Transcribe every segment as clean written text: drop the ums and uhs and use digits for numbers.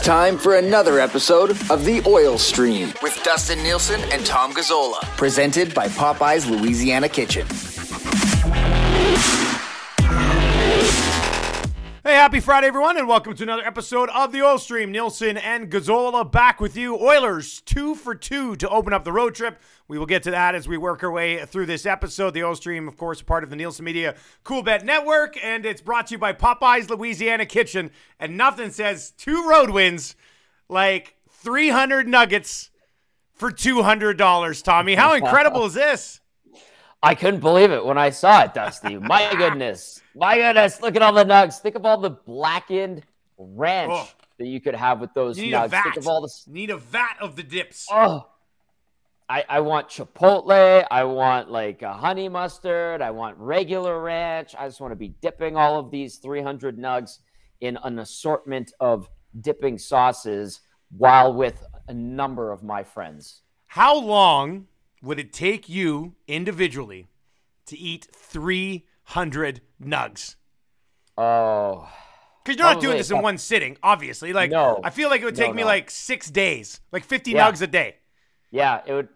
time for another episode of The Oil Stream with Dustin Nielsen and Tom Gazzola, presented by Popeyes Louisiana Kitchen. Hey, happy Friday, everyone, and welcome to another episode of The Oil Stream. Nielsen and Gazzola back with you. Oilers 2 for 2 to open up the road trip. We will get to that as we work our way through this episode. The Oil Stream, of course, a part of the Nielsen Media Cool Bet Network, and it's brought to you by Popeyes Louisiana Kitchen. And nothing says 2 road wins like 300 nuggets for $200, Tommy. How incredible is this? I couldn't believe it when I saw it, Dusty. My goodness. My goodness. Look at all the nugs. Think of all the blackened ranch that you could have with those nugs. Think of all the... Need a vat of the dips. Oh, I want Chipotle. I want like a honey mustard. I want regular ranch. I just want to be dipping all of these 300 nugs in an assortment of dipping sauces while with a number of my friends. How long would it take you individually to eat 300 nugs? Oh. Because you're not doing this in one sitting, obviously. Like, no, I feel like it would take me like 6 days, like 50 nugs a day. Yeah, it would.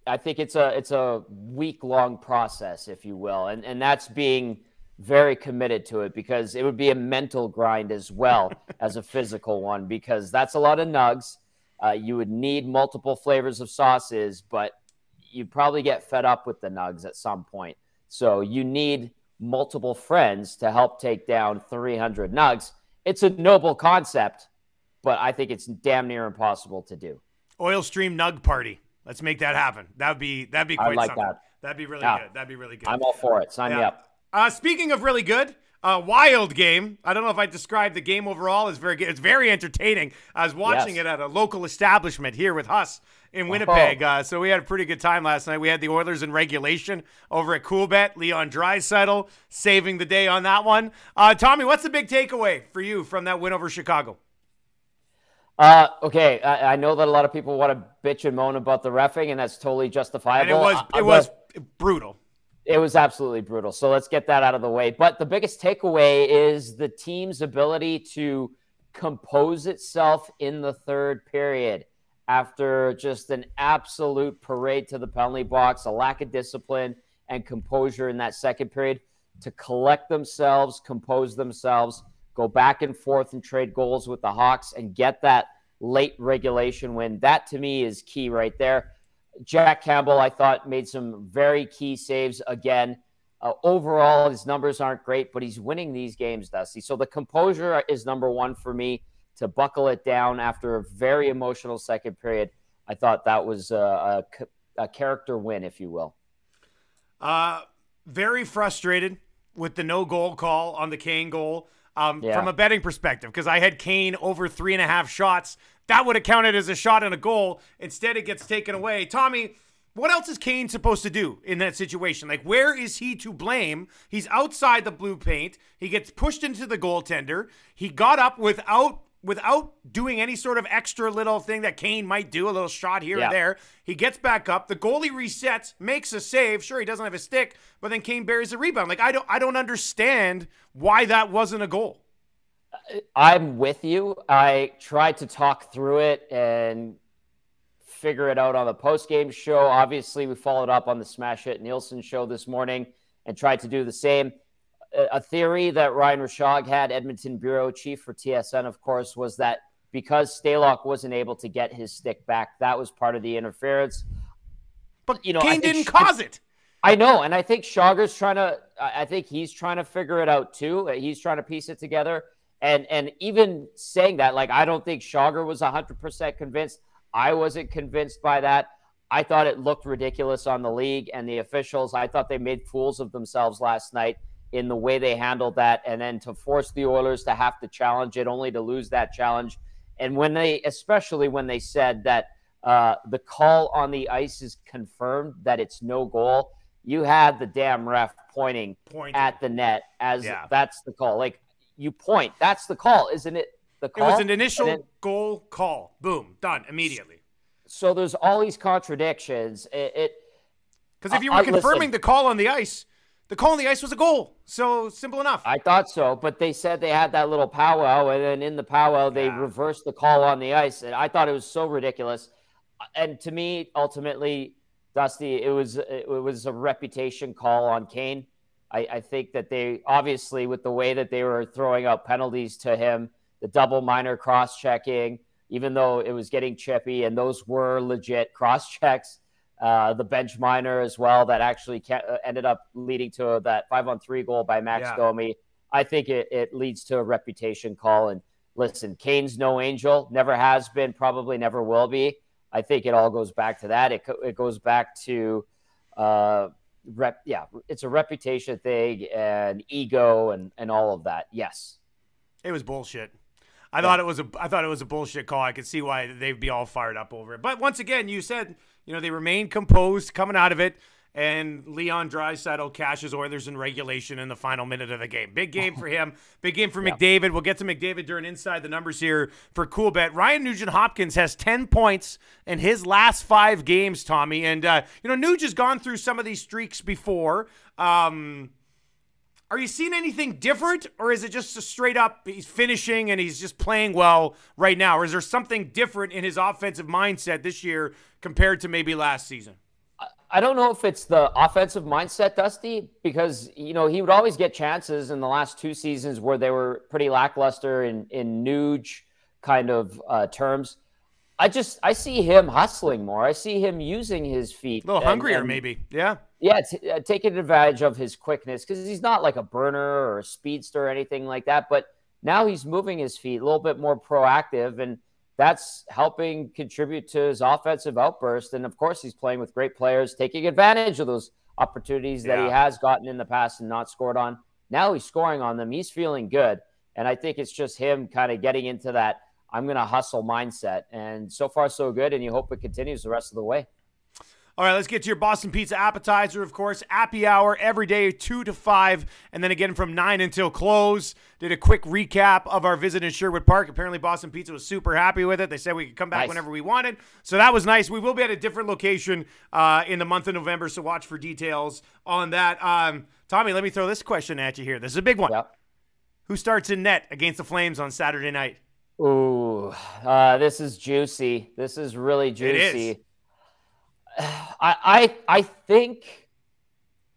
I think it's a week-long process, if you will. And that's being very committed to it, because it would be a mental grind as well as a physical one, because that's a lot of nugs. You would need multiple flavors of sauces, but you'd probably get fed up with the nugs at some point. So you need multiple friends to help take down 300 nugs. It's a noble concept, but I think it's damn near impossible to do. Oil Stream Nug Party. Let's make that happen. That'd be quite something. That. That'd be really good. That'd be really good. I'm all for it. Sign me up. Speaking of really good, wild game. I don't know if I described the game overall as very good. It's very entertaining. I was watching it at a local establishment here with us in Winnipeg. So we had a pretty good time last night. We had the Oilers in regulation over at Cool Bet. Leon Draisaitl saving the day on that one. Tommy, what's the big takeaway for you from that win over Chicago? Okay, I know that a lot of people want to bitch and moan about the reffing, and that's totally justifiable. And it was brutal. It was absolutely brutal. So let's get that out of the way. But the biggest takeaway is the team's ability to compose itself in the third period after just an absolute parade to the penalty box, a lack of discipline and composure in that second period, to collect themselves, compose themselves, go back and forth and trade goals with the Hawks and get that late regulation win. That, to me, is key right there. Jack Campbell, I thought, made some very key saves again. Overall, his numbers aren't great, but he's winning these games, Dusty. So the composure is number one for me, to buckle it down after a very emotional second period. I thought that was a character win, if you will. Very frustrated with the no-goal call on the Kane goal. From a betting perspective, because I had Kane over 3.5 shots. That would have counted as a shot and a goal. Instead, it gets taken away. Tommy, what else is Kane supposed to do in that situation? Like, where is he to blame? He's outside the blue paint. He gets pushed into the goaltender. He got up without doing any sort of extra little thing that Kane might do, a little shot here or there. He gets back up. The goalie resets, makes a save. Sure, he doesn't have a stick, but then Kane buries a rebound. Like, I don't understand why that wasn't a goal. I'm with you. I tried to talk through it and figure it out on the post-game show. Obviously, we followed up on the Smash Hit Nielsen show this morning and tried to do the same. A theory that Ryan Rishaug had, Edmonton bureau chief for TSN, of course, was that because Stalock wasn't able to get his stick back, that was part of the interference. But Kane didn't cause it. I know, and I think Schauger's he's trying to figure it out too. He's trying to piece it together. And even saying that, like, I don't think Schauger was 100% convinced. I wasn't convinced by that. I thought it looked ridiculous on the league and the officials. I thought they made fools of themselves last night in the way they handled that, and then to force the Oilers to have to challenge it, only to lose that challenge. And especially when they said that the call on the ice is confirmed, that it's no goal, you had the damn ref pointing at the net as that's the call. Like, you point, that's the call, isn't it? The call? It was an initial goal call. Boom, done immediately. So there's all these contradictions. Because if you were confirming the call on the ice, The call on the ice was a goal. So simple enough. I thought so, but they said they had that little powwow, and then in the powwow, they reversed the call on the ice. And I thought it was so ridiculous. And to me, ultimately, Dusty, it was a reputation call on Kane. I think that they obviously, with the way that they were throwing out penalties to him, the double minor cross-checking, even though it was getting chippy, and those were legit cross-checks, the bench minor as well that actually ended up leading to that 5-on-3 goal by Max Domi. I think it leads to a reputation call. And listen, Kane's no angel, never has been, probably never will be. I think it all goes back to that. It goes back to it's a reputation thing and ego and all of that. Yes, it was bullshit. I thought it was a bullshit call. I could see why they'd be all fired up over it. But once again, you said they remained composed coming out of it, and Leon Draisaitl cashes Oilers in regulation in the final minute of the game. Big game for him. Big game for McDavid. We'll get to McDavid during Inside the Numbers here for Cool Bet. Ryan Nugent-Hopkins has 10 points in his last 5 games, Tommy. And, Nuge has gone through some of these streaks before. Are you seeing anything different, or is it just a straight up he's finishing and he's just playing well right now? Or is there something different in his offensive mindset this year compared to maybe last season? I don't know if it's the offensive mindset, Dusty, because, he would always get chances in the last 2 seasons where they were pretty lackluster in Nuge kind of terms. I see him hustling more. I see him using his feet. A little hungrier, maybe. Yeah. Yeah, taking advantage of his quickness, because he's not like a burner or a speedster or anything like that. But now he's moving his feet a little bit more proactive, and that's helping contribute to his offensive outburst. And, of course, he's playing with great players, taking advantage of those opportunities that he has gotten in the past and not scored on. Now he's scoring on them. He's feeling good. And I think it's just him kind of getting into that I'm going to hustle mindset. And so far, so good, and you hope it continues the rest of the way. All right, let's get to your Boston Pizza Appetizer, of course. Appy Hour every day, 2 to 5, and then again from 9 until close. Did a quick recap of our visit in Sherwood Park. Apparently, Boston Pizza was super happy with it. They said we could come back whenever we wanted. So that was nice. We will be at a different location in the month of November, so watch for details on that. Tommy, let me throw this question at you here. This is a big one. Yep. Who starts in net against the Flames on Saturday night? Ooh, this is juicy. This is really juicy. It is. I think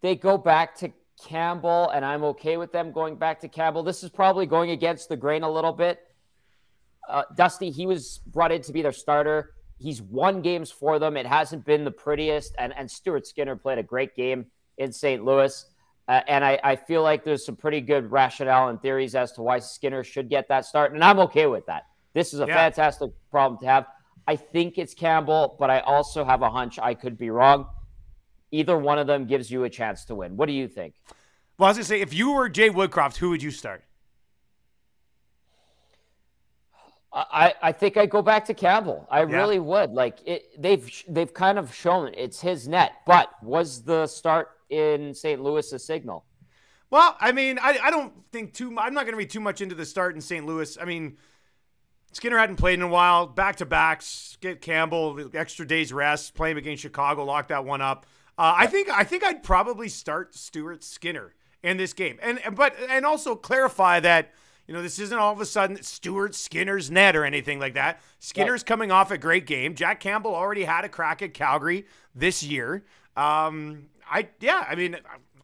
they go back to Campbell, and I'm okay with them going back to Campbell. This is probably going against the grain a little bit. Dusty, he was brought in to be their starter. He's won games for them. It hasn't been the prettiest, and Stuart Skinner played a great game in St. Louis. And I feel like there's some pretty good rationale and theories as to why Skinner should get that start, and I'm okay with that. This is a fantastic problem to have. I think it's Campbell, but I also have a hunch I could be wrong. Either one of them gives you a chance to win. What do you think? Well, I was going to say, if you were Jay Woodcroft, who would you start? I think I'd go back to Campbell. I really would. Like they've kind of shown it's his net, but was the start in St. Louis a signal? Well, I mean, I don't think I'm not going to read too much into the start in St. Louis. I mean, Skinner hadn't played in a while. Back-to-backs, get Campbell, extra day's rest, play him against Chicago, lock that one up. I think I'd probably start Stuart Skinner in this game. And also clarify that, this isn't all of a sudden Stuart Skinner's net or anything like that. Skinner's coming off a great game. Jack Campbell already had a crack at Calgary this year. I'm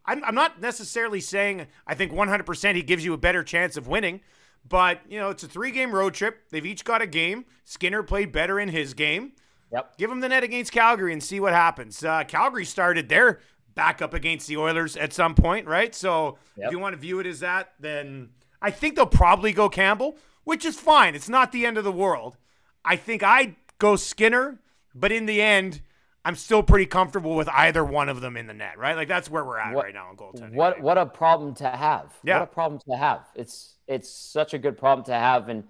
not necessarily saying I think 100% he gives you a better chance of winning. But, it's a 3-game road trip. They've each got a game. Skinner played better in his game. Yep. Give him the net against Calgary and see what happens. Calgary started their backup against the Oilers at some point, right? So if you want to view it as that, then I think they'll probably go Campbell, which is fine. It's not the end of the world. I think I'd go Skinner, but in the end, I'm still pretty comfortable with either one of them in the net, right? Like that's where we're at right now on goaltending. What a problem to have. Yeah. What a problem to have. It's such a good problem to have. And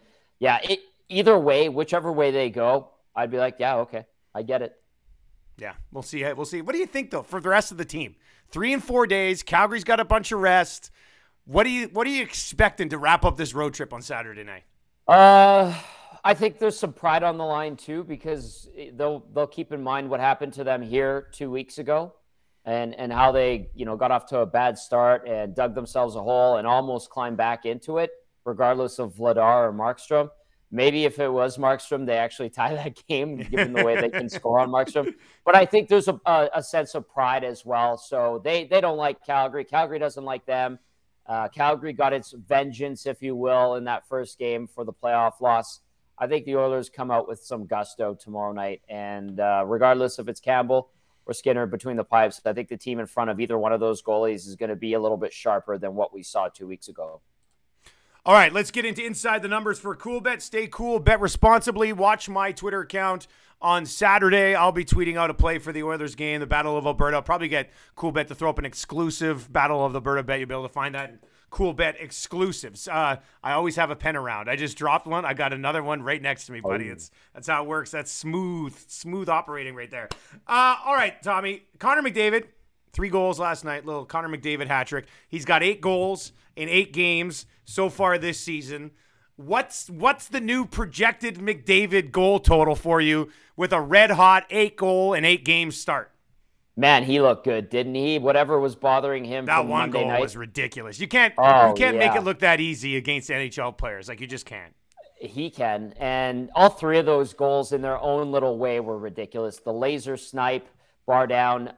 either way, whichever way they go, I'd be like, yeah, okay, I get it. Yeah, we'll see. We'll see. What do you think though for the rest of the team? 3 and 4 days. Calgary's got a bunch of rest. What are you expecting to wrap up this road trip on Saturday night? I think there's some pride on the line too, because they'll keep in mind what happened to them here 2 weeks ago. and how they, got off to a bad start and dug themselves a hole and almost climbed back into it, regardless of Vladar or Markstrom. Maybe if it was Markstrom, they actually tie that game, given the way they can score on Markstrom. But I think there's a sense of pride as well. So they don't like Calgary. Calgary doesn't like them. Calgary got its vengeance, if you will, in that first game for the playoff loss. I think the Oilers come out with some gusto tomorrow night. And regardless if it's Campbell or Skinner between the pipes, I think the team in front of either one of those goalies is going to be a little bit sharper than what we saw 2 weeks ago. All right, let's get into Inside the Numbers for Cool Bet. Stay cool, bet responsibly. Watch my Twitter account on Saturday. I'll be tweeting out a play for the Oilers game, the Battle of Alberta. I'll probably get Cool Bet to throw up an exclusive Battle of Alberta bet. You'll be able to find that in Cool Bet exclusives. I always have a pen around. I just dropped one. I got another one right next to me, buddy. That's how it works. That's smooth operating right there. All right, Tommy. Connor McDavid, 3 goals last night. Little Connor McDavid hat trick. He's got 8 goals in 8 games so far this season. What's the new projected McDavid goal total for you with a red-hot 8-goal and 8-game start? Man, he looked good, didn't he? Whatever was bothering him that from one Monday goal night was ridiculous. You can't make it look that easy against NHL players. Like, you just can't. He can. And all 3 of those goals in their own little way were ridiculous. The laser snipe, bar down,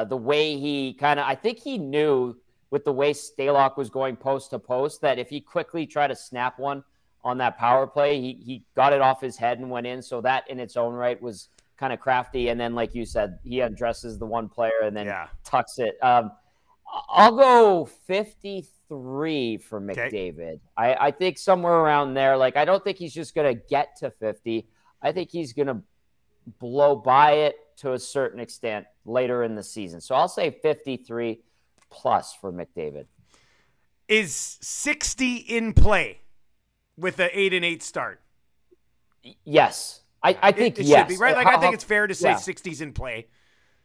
the way he I think he knew with the way Stalock was going post to post that if he quickly tried to snap one on that power play, he got it off his head and went in. So that in its own right was kind of crafty. And then, like you said, he undresses the one player and then tucks it. I'll go 53 for McDavid. Okay. I think somewhere around there. Like, I don't think he's just going to get to 50. I think he's going to blow by it to a certain extent later in the season. So I'll say 53 plus for McDavid. Is 60 in play with an 8-8 start? Yes. I think it yes. Should be, right? Like, I think it's fair to say 60's in play.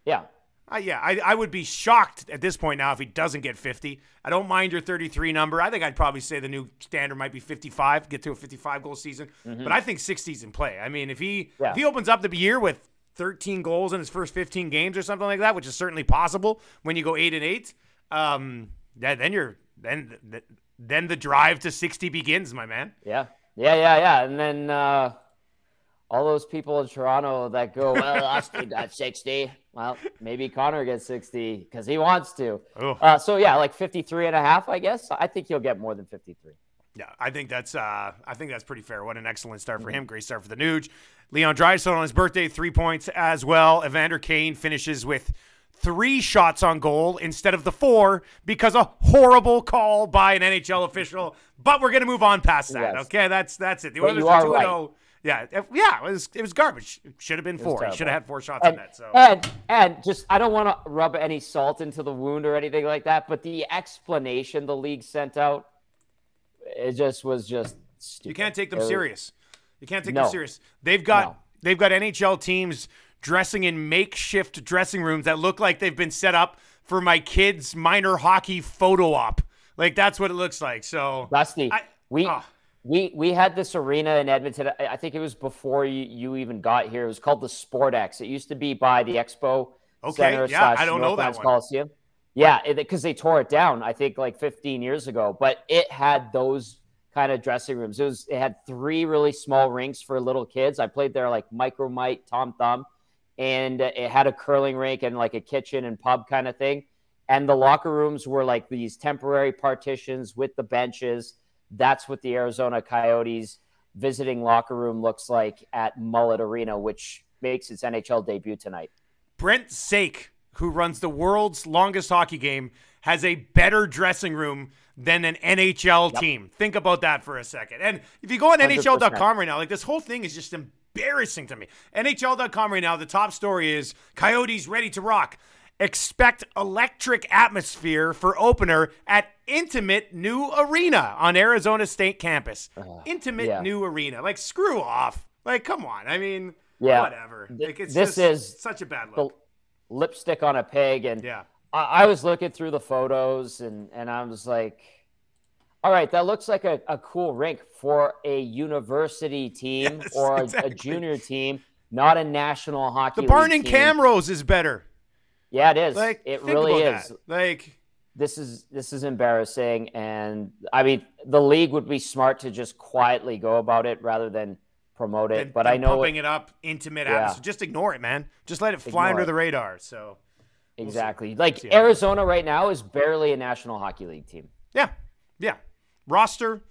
Yeah. I would be shocked at this point now if he doesn't get 50. I don't mind your 33 number. I think I'd probably say the new standard might be 55, get to a 55-goal season. But I think 60's in play. I mean, if he opens up the year with 13 goals in his first 15 games or something like that, which is certainly possible when you go 8-8, then the drive to 60 begins, my man. Yeah. And then all those people in Toronto that go, well, Austin got 60. Well, maybe Connor gets 60 because he wants to. So yeah, like 53 and a half, I guess. I think he'll get more than 53. Yeah, I think that's pretty fair. What an excellent start for him. Great start for the Nuge. Leon Draisaitl on his birthday, 3 points as well. Evander Kane finishes with 3 shots on goal instead of the 4 because a horrible call by an NHL official. But we're gonna move on past that. Yes. Okay, that's it. The Oilers are 2-0. Right. Yeah, it was garbage. It should have been 4. He should have had 4 shots on that. So and just, I don't want to rub any salt into the wound or anything like that, but the explanation the league sent out, it was just stupid. You can't take them serious. You can't take them serious. They've got NHL teams dressing in makeshift dressing rooms that look like they've been set up for my kid's minor hockey photo op. Like, that's what it looks like. So, Dusty, we had this arena in Edmonton. I think it was before you even got here. It was called the SportX. It used to be by the Expo Center. Yeah, I don't know that one. Coliseum. Yeah, because they tore it down, I think, like 15 years ago. But it had those kind of dressing rooms. It had 3 really small rinks for little kids. I played there like Micro Mite, Tom Thumb. And it had a curling rink and like a kitchen and pub kind of thing. And the locker rooms were like these temporary partitions with the benches. That's what the Arizona Coyotes visiting locker room looks like at Mullet Arena, which makes its NHL debut tonight. Brent Sake, who runs the world's longest hockey game, has a better dressing room than an NHL team. Think about that for a second. And if you go on 100%. NHL.com right now, like, this whole thing is just embarrassing to me. NHL.com right now, the top story is Coyotes ready to rock. Expect electric atmosphere for opener at intimate new arena on Arizona State campus. New arena. Like, screw off. Like, come on. I mean, whatever. Like, this is such a bad look. Lipstick on a pig. And I was looking through the photos and I was like, all right, that looks like a cool rink for a university team or a junior team, not a national hockey league The barn in team. Camrose is better. Yeah, it is. Like, it think really about is. that. Like, this is embarrassing, and I mean, the league would be smart to just quietly go about it rather than promote it. But I know pumping it up into mid-atmosphere. Just ignore it, man. Just let it fly under the radar. So exactly, like Arizona right now is barely a National Hockey League team. Yeah. Roster,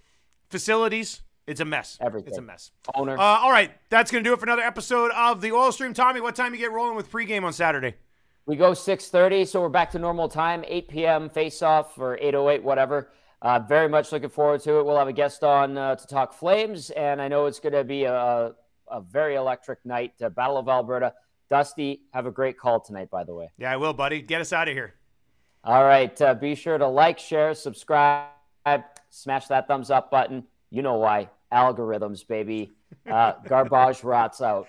facilities, it's a mess. Everything. It's a mess. Owner. All right, that's gonna do it for another episode of the Oil Stream. Tommy, what time you get rolling with pregame on Saturday? We go 6:30, so we're back to normal time, 8 p.m. face-off or 8:08, whatever. Very much looking forward to it. We'll have a guest on to talk Flames, and I know it's going to be a very electric night. Battle of Alberta. Dusty, have a great call tonight, by the way. Yeah, I will, buddy. Get us out of here. All right. Be sure to like, share, subscribe, smash that thumbs up button. You know why. Algorithms, baby. Garbage rots out.